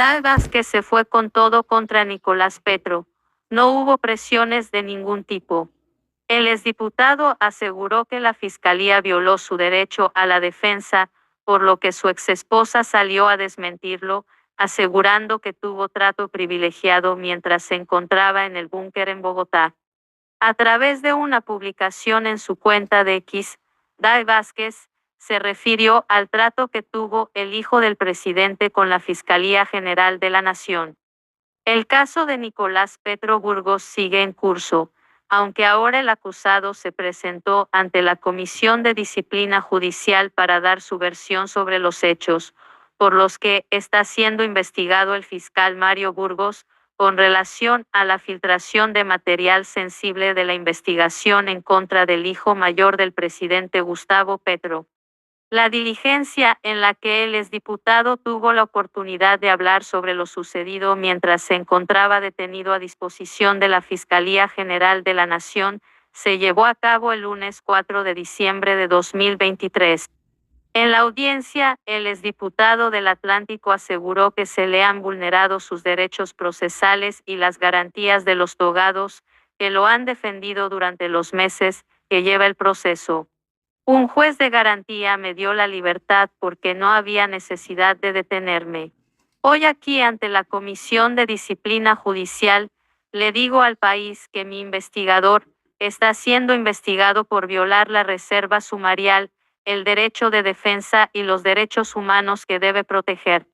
Dai Vázquez se fue con todo contra Nicolás Petro. No hubo presiones de ningún tipo. El exdiputado aseguró que la fiscalía violó su derecho a la defensa, por lo que su exesposa salió a desmentirlo, asegurando que tuvo trato privilegiado mientras se encontraba en el búnker en Bogotá. A través de una publicación en su cuenta de X, Dai Vázquez se refirió al trato que tuvo el hijo del presidente con la Fiscalía General de la Nación. El caso de Nicolás Petro Burgos sigue en curso, aunque ahora el acusado se presentó ante la Comisión de Disciplina Judicial para dar su versión sobre los hechos, por los que está siendo investigado el fiscal Mario Burgos, con relación a la filtración de material sensible de la investigación en contra del hijo mayor del presidente Gustavo Petro. La diligencia en la que el exdiputado tuvo la oportunidad de hablar sobre lo sucedido mientras se encontraba detenido a disposición de la Fiscalía General de la Nación se llevó a cabo el lunes 4 de diciembre de 2023. En la audiencia, el exdiputado del Atlántico aseguró que se le han vulnerado sus derechos procesales y las garantías de los togados, que lo han defendido durante los meses que lleva el proceso. Un juez de garantía me dio la libertad porque no había necesidad de detenerme. Hoy aquí ante la Comisión de Disciplina Judicial, le digo al país que mi investigador está siendo investigado por violar la reserva sumarial, el derecho de defensa y los derechos humanos que debe proteger.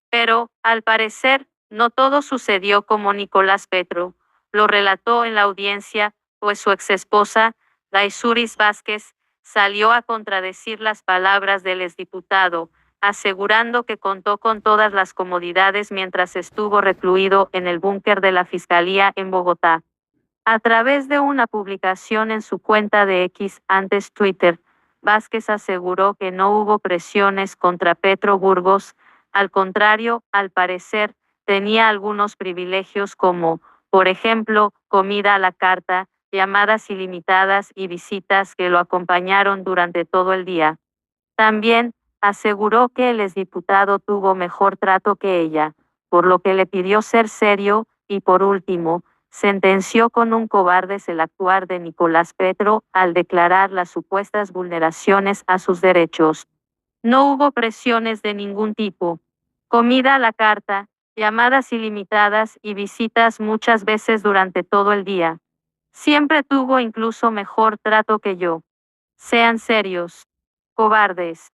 Pero, al parecer, no todo sucedió como Nicolás Petro lo relató en la audiencia, pues su exesposa, Daisuris Vázquez, salió a contradecir las palabras del exdiputado, asegurando que contó con todas las comodidades mientras estuvo recluido en el búnker de la Fiscalía en Bogotá. A través de una publicación en su cuenta de X, antes Twitter, Vázquez aseguró que no hubo presiones contra Petro Burgos, al contrario, al parecer, tenía algunos privilegios como, por ejemplo, comida a la carta, llamadas ilimitadas y visitas que lo acompañaron durante todo el día. También, aseguró que el exdiputado tuvo mejor trato que ella, por lo que le pidió ser serio, y por último, sentenció con un cobarde el actuar de Nicolás Petro al declarar las supuestas vulneraciones a sus derechos. No hubo presiones de ningún tipo. Comida a la carta, llamadas ilimitadas y visitas muchas veces durante todo el día. Siempre tuvo incluso mejor trato que yo. Sean serios. Cobardes.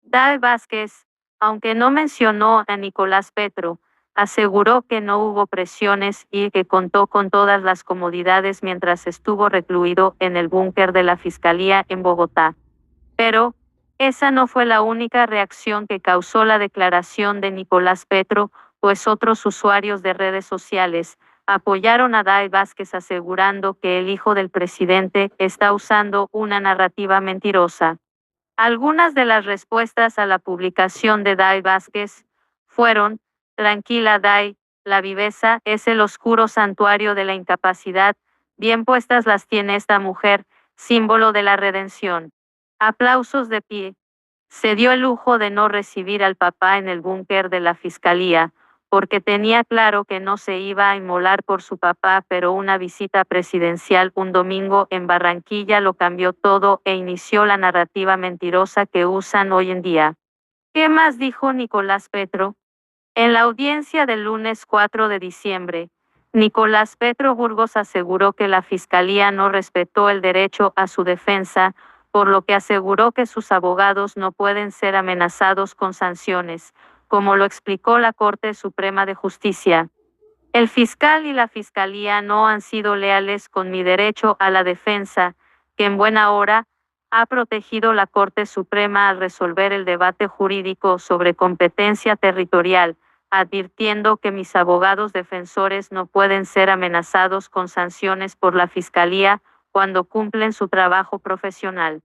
Dai Vázquez, aunque no mencionó a Nicolás Petro, aseguró que no hubo presiones y que contó con todas las comodidades mientras estuvo recluido en el búnker de la Fiscalía en Bogotá. Pero, esa no fue la única reacción que causó la declaración de Nicolás Petro, pues otros usuarios de redes sociales apoyaron a Dai Vázquez asegurando que el hijo del presidente está usando una narrativa mentirosa. Algunas de las respuestas a la publicación de Dai Vázquez fueron: tranquila Dai, la viveza es el oscuro santuario de la incapacidad, bien puestas las tiene esta mujer, símbolo de la redención. Aplausos de pie. Se dio el lujo de no recibir al papá en el búnker de la Fiscalía, porque tenía claro que no se iba a inmolar por su papá, pero una visita presidencial un domingo en Barranquilla lo cambió todo e inició la narrativa mentirosa que usan hoy en día. ¿Qué más dijo Nicolás Petro? En la audiencia del lunes 4 de diciembre, Nicolás Petro Burgos aseguró que la Fiscalía no respetó el derecho a su defensa, por lo que aseguró que sus abogados no pueden ser amenazados con sanciones, como lo explicó la Corte Suprema de Justicia. El fiscal y la Fiscalía no han sido leales con mi derecho a la defensa, que en buena hora ha protegido la Corte Suprema al resolver el debate jurídico sobre competencia territorial, advirtiendo que mis abogados defensores no pueden ser amenazados con sanciones por la Fiscalía cuando cumplen su trabajo profesional.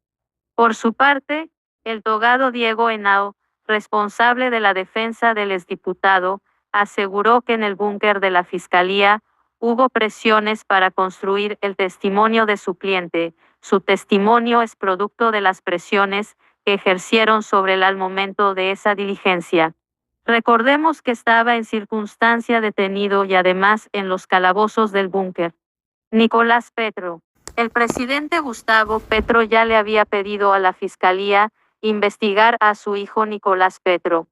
Por su parte, el togado Diego Henao, responsable de la defensa del exdiputado, aseguró que en el búnker de la Fiscalía hubo presiones para construir el testimonio de su cliente. Su testimonio es producto de las presiones que ejercieron sobre él al momento de esa diligencia. Recordemos que estaba en circunstancia detenido y además en los calabozos del búnker. Nicolás Petro. El presidente Gustavo Petro ya le había pedido a la Fiscalía investigar a su hijo Nicolás Petro.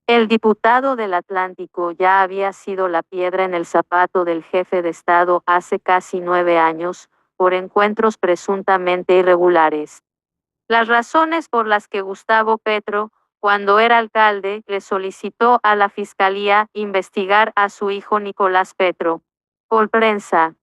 El diputado del Atlántico ya había sido la piedra en el zapato del jefe de Estado hace casi 9 años, por encuentros presuntamente irregulares. Las razones por las que Gustavo Petro, cuando era alcalde, le solicitó a la Fiscalía investigar a su hijo Nicolás Petro. Por prensa.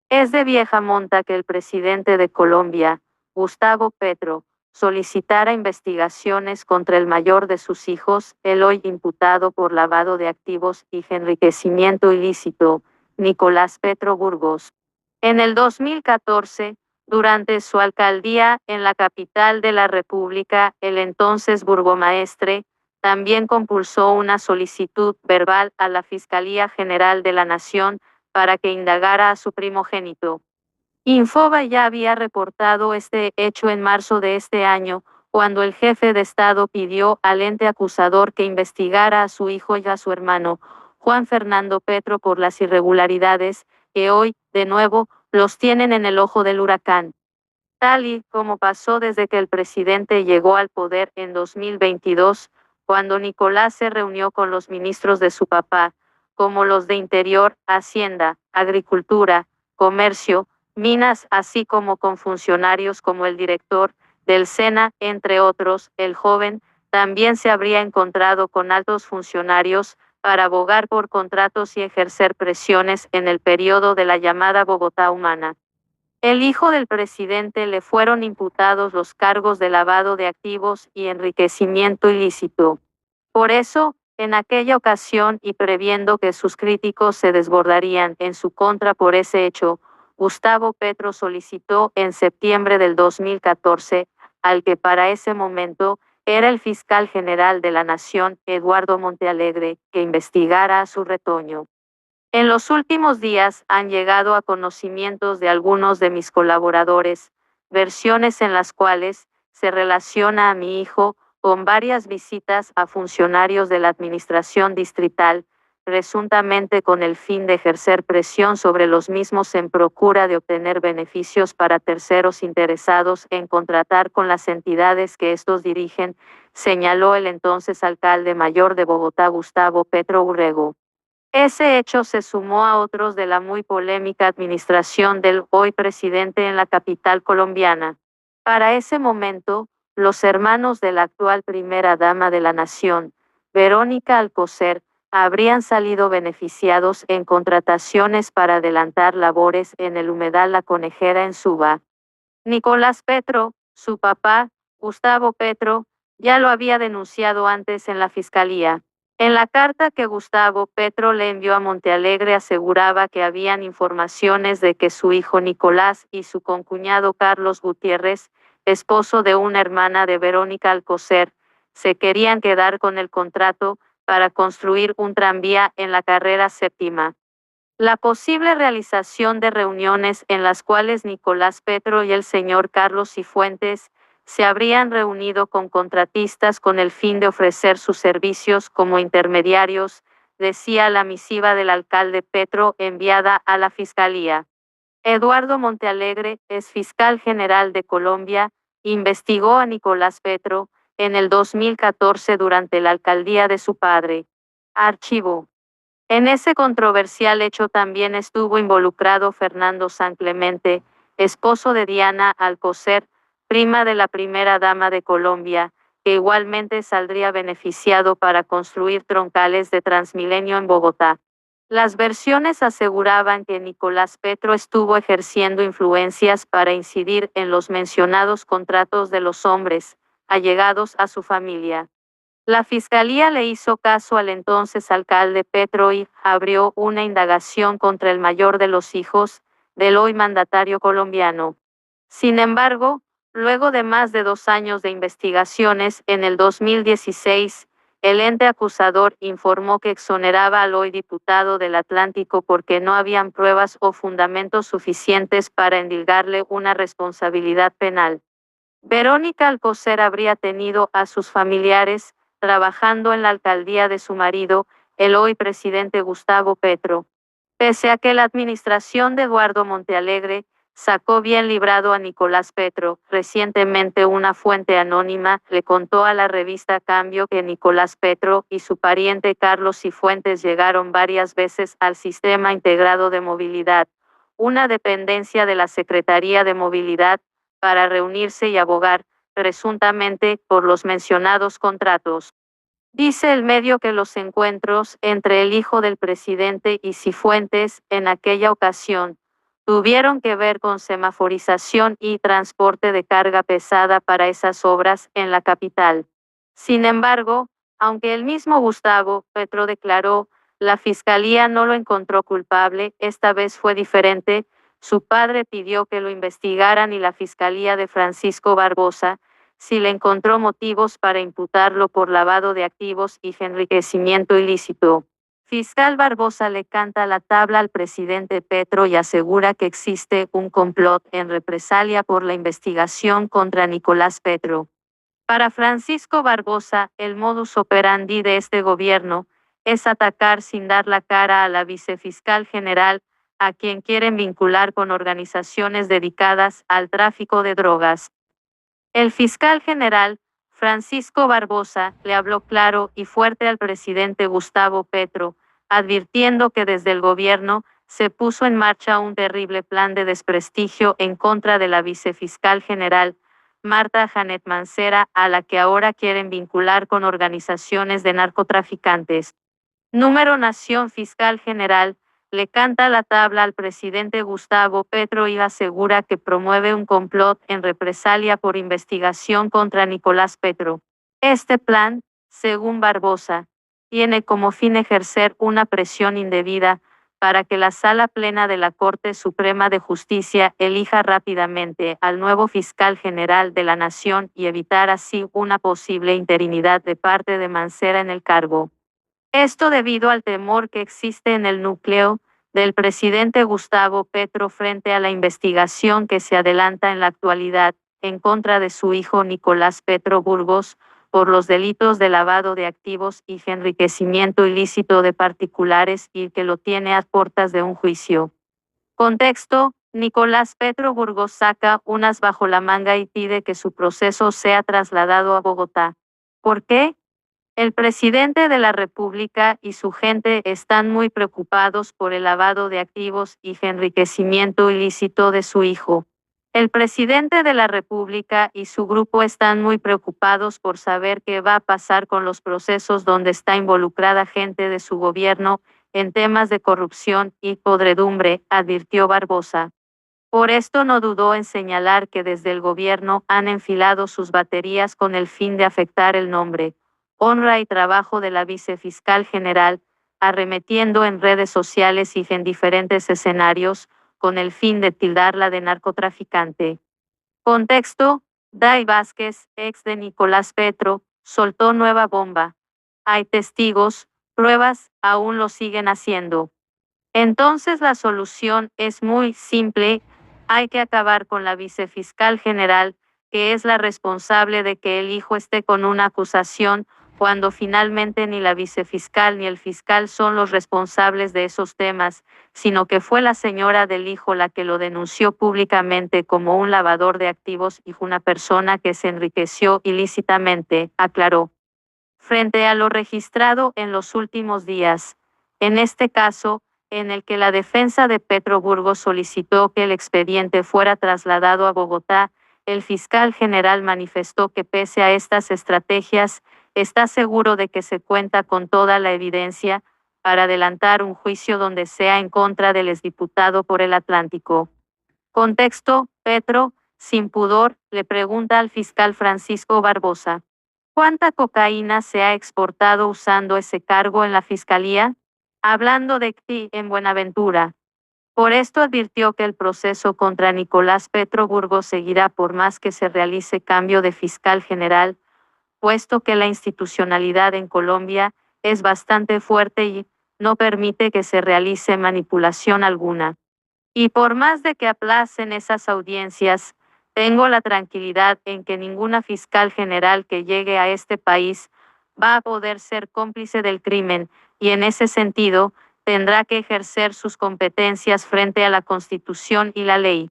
Es de vieja monta que el presidente de Colombia, Gustavo Petro, solicitara investigaciones contra el mayor de sus hijos, el hoy imputado por lavado de activos y enriquecimiento ilícito, Nicolás Petro Burgos. En el 2014, durante su alcaldía en la capital de la República, el entonces burgomaestre también compulsó una solicitud verbal a la Fiscalía General de la Nación para que indagara a su primogénito. Infobae ya había reportado este hecho en marzo de este año, cuando el jefe de Estado pidió al ente acusador que investigara a su hijo y a su hermano, Juan Fernando Petro, por las irregularidades que hoy, de nuevo, los tienen en el ojo del huracán. Tal y como pasó desde que el presidente llegó al poder en 2022, cuando Nicolás se reunió con los ministros de su papá, como los de Interior, Hacienda, Agricultura, Comercio, Minas, así como con funcionarios como el director del SENA, entre otros. El joven también se habría encontrado con altos funcionarios para abogar por contratos y ejercer presiones en el periodo de la llamada Bogotá Humana. El hijo del presidente le fueron imputados los cargos de lavado de activos y enriquecimiento ilícito. Por eso, en aquella ocasión y previendo que sus críticos se desbordarían en su contra por ese hecho, Gustavo Petro solicitó en septiembre del 2014, al que para ese momento era el fiscal general de la Nación, Eduardo Montealegre, que investigara a su retoño. En los últimos días han llegado a conocimientos de algunos de mis colaboradores, versiones en las cuales se relaciona a mi hijo con varias visitas a funcionarios de la administración distrital, presuntamente con el fin de ejercer presión sobre los mismos en procura de obtener beneficios para terceros interesados en contratar con las entidades que estos dirigen, señaló el entonces alcalde mayor de Bogotá, Gustavo Petro Urrego. Ese hecho se sumó a otros de la muy polémica administración del hoy presidente en la capital colombiana. Para ese momento, los hermanos de la actual primera dama de la nación, Verónica Alcocer, habrían salido beneficiados en contrataciones para adelantar labores en el humedal La Conejera en Suba. Nicolás Petro, su papá, Gustavo Petro, ya lo había denunciado antes en la fiscalía. En la carta que Gustavo Petro le envió a Montealegre aseguraba que habían informaciones de que su hijo Nicolás y su concuñado Carlos Gutiérrez, esposo de una hermana de Verónica Alcocer, se querían quedar con el contrato para construir un tranvía en la carrera séptima. La posible realización de reuniones en las cuales Nicolás Petro y el señor Carlos Cifuentes se habrían reunido con contratistas con el fin de ofrecer sus servicios como intermediarios, decía la misiva del alcalde Petro enviada a la Fiscalía. Eduardo Montealegre, ex fiscal general de Colombia, investigó a Nicolás Petro en el 2014 durante la alcaldía de su padre. Archivo. En ese controversial hecho también estuvo involucrado Fernando San Clemente, esposo de Diana Alcocer, prima de la primera dama de Colombia, que igualmente saldría beneficiado para construir troncales de Transmilenio en Bogotá. Las versiones aseguraban que Nicolás Petro estuvo ejerciendo influencias para incidir en los mencionados contratos de los hombres, allegados a su familia. La fiscalía le hizo caso al entonces alcalde Petro y abrió una indagación contra el mayor de los hijos del hoy mandatario colombiano. Sin embargo, luego de más de 2 años de investigaciones, en el 2016, el ente acusador informó que exoneraba al hoy diputado del Atlántico porque no habían pruebas o fundamentos suficientes para endilgarle una responsabilidad penal. Verónica Alcocer habría tenido a sus familiares trabajando en la alcaldía de su marido, el hoy presidente Gustavo Petro. Pese a que la administración de Eduardo Montealegre sacó bien librado a Nicolás Petro, recientemente una fuente anónima le contó a la revista Cambio que Nicolás Petro y su pariente Carlos Cifuentes llegaron varias veces al Sistema Integrado de Movilidad, una dependencia de la Secretaría de Movilidad, para reunirse y abogar, presuntamente, por los mencionados contratos. Dice el medio que los encuentros entre el hijo del presidente y Cifuentes, en aquella ocasión, tuvieron que ver con semaforización y transporte de carga pesada para esas obras en la capital. Sin embargo, aunque el mismo Gustavo Petro declaró, la fiscalía no lo encontró culpable, esta vez fue diferente. Su padre pidió que lo investigaran y la fiscalía de Francisco Barbosa si le encontró motivos para imputarlo por lavado de activos y enriquecimiento ilícito. Fiscal Barbosa le canta la tabla al presidente Petro y asegura que existe un complot en represalia por la investigación contra Nicolás Petro. Para Francisco Barbosa, el modus operandi de este gobierno es atacar sin dar la cara a la vicefiscal general, a quien quieren vincular con organizaciones dedicadas al tráfico de drogas. El fiscal general, Francisco Barbosa, le habló claro y fuerte al presidente Gustavo Petro, advirtiendo que desde el gobierno se puso en marcha un terrible plan de desprestigio en contra de la vicefiscal general, Marta Janet Mancera, a la que ahora quieren vincular con organizaciones de narcotraficantes. Número Nación Fiscal General le canta la tabla al presidente Gustavo Petro y asegura que promueve un complot en represalia por investigación contra Nicolás Petro. Este plan, según Barbosa, tiene como fin ejercer una presión indebida para que la Sala Plena de la Corte Suprema de Justicia elija rápidamente al nuevo fiscal general de la Nación y evitar así una posible interinidad de parte de Mancera en el cargo. Esto debido al temor que existe en el núcleo del presidente Gustavo Petro frente a la investigación que se adelanta en la actualidad en contra de su hijo Nicolás Petro Burgos por los delitos de lavado de activos y enriquecimiento ilícito de particulares y que lo tiene a puertas de un juicio. Contexto: Nicolás Petro Burgos saca unas bajo la manga y pide que su proceso sea trasladado a Bogotá. ¿Por qué? El presidente de la República y su gente están muy preocupados por el lavado de activos y enriquecimiento ilícito de su hijo. El presidente de la República y su grupo están muy preocupados por saber qué va a pasar con los procesos donde está involucrada gente de su gobierno en temas de corrupción y podredumbre, advirtió Barbosa. Por esto no dudó en señalar que desde el gobierno han enfilado sus baterías con el fin de afectar el nombre, honra y trabajo de la vicefiscal general, arremetiendo en redes sociales y en diferentes escenarios, con el fin de tildarla de narcotraficante. Contexto: Day Vázquez, ex de Nicolás Petro, soltó nueva bomba. Hay testigos, pruebas, aún lo siguen haciendo. Entonces la solución es muy simple, hay que acabar con la vicefiscal general, que es la responsable de que el hijo esté con una acusación, cuando finalmente ni la vicefiscal ni el fiscal son los responsables de esos temas, sino que fue la señora del hijo la que lo denunció públicamente como un lavador de activos y una persona que se enriqueció ilícitamente, aclaró. Frente a lo registrado en los últimos días, en este caso, en el que la defensa de Petro Burgos solicitó que el expediente fuera trasladado a Bogotá, el fiscal general manifestó que pese a estas estrategias, está seguro de que se cuenta con toda la evidencia para adelantar un juicio donde sea en contra del exdiputado por el Atlántico. Contexto: Petro, sin pudor, le pregunta al fiscal Francisco Barbosa: ¿cuánta cocaína se ha exportado usando ese cargo en la fiscalía? Hablando de ti en Buenaventura. Por esto advirtió que el proceso contra Nicolás Petro Burgos seguirá por más que se realice cambio de fiscal general, puesto que la institucionalidad en Colombia es bastante fuerte y no permite que se realice manipulación alguna. Y por más de que aplacen esas audiencias, tengo la tranquilidad en que ninguna fiscal general que llegue a este país va a poder ser cómplice del crimen, y en ese sentido, tendrá que ejercer sus competencias frente a la Constitución y la ley.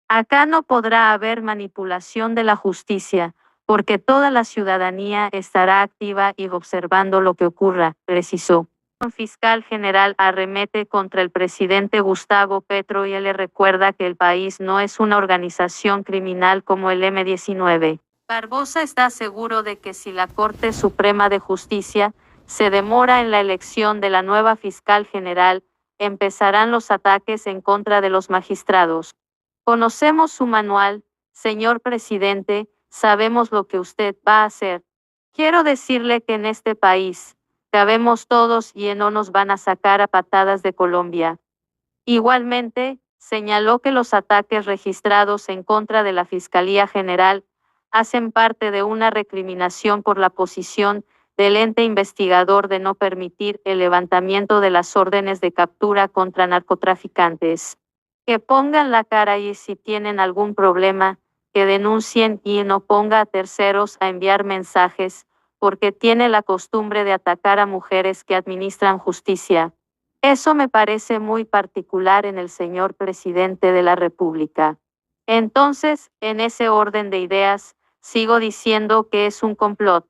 Acá no podrá haber manipulación de la justicia, porque toda la ciudadanía estará activa y observando lo que ocurra, precisó. El fiscal general arremete contra el presidente Gustavo Petro y le recuerda que el país no es una organización criminal como el M-19. Barbosa está seguro de que si la Corte Suprema de Justicia se demora en la elección de la nueva fiscal general, empezarán los ataques en contra de los magistrados. Conocemos su manual, señor presidente, sabemos lo que usted va a hacer. Quiero decirle que en este país, cabemos todos y no nos van a sacar a patadas de Colombia. Igualmente, señaló que los ataques registrados en contra de la Fiscalía General hacen parte de una recriminación por la posición del ente investigador de no permitir el levantamiento de las órdenes de captura contra narcotraficantes. Que pongan la cara y si tienen algún problema, que denuncien y no ponga a terceros a enviar mensajes, porque tiene la costumbre de atacar a mujeres que administran justicia. Eso me parece muy particular en el señor presidente de la República. Entonces, en ese orden de ideas, sigo diciendo que es un complot.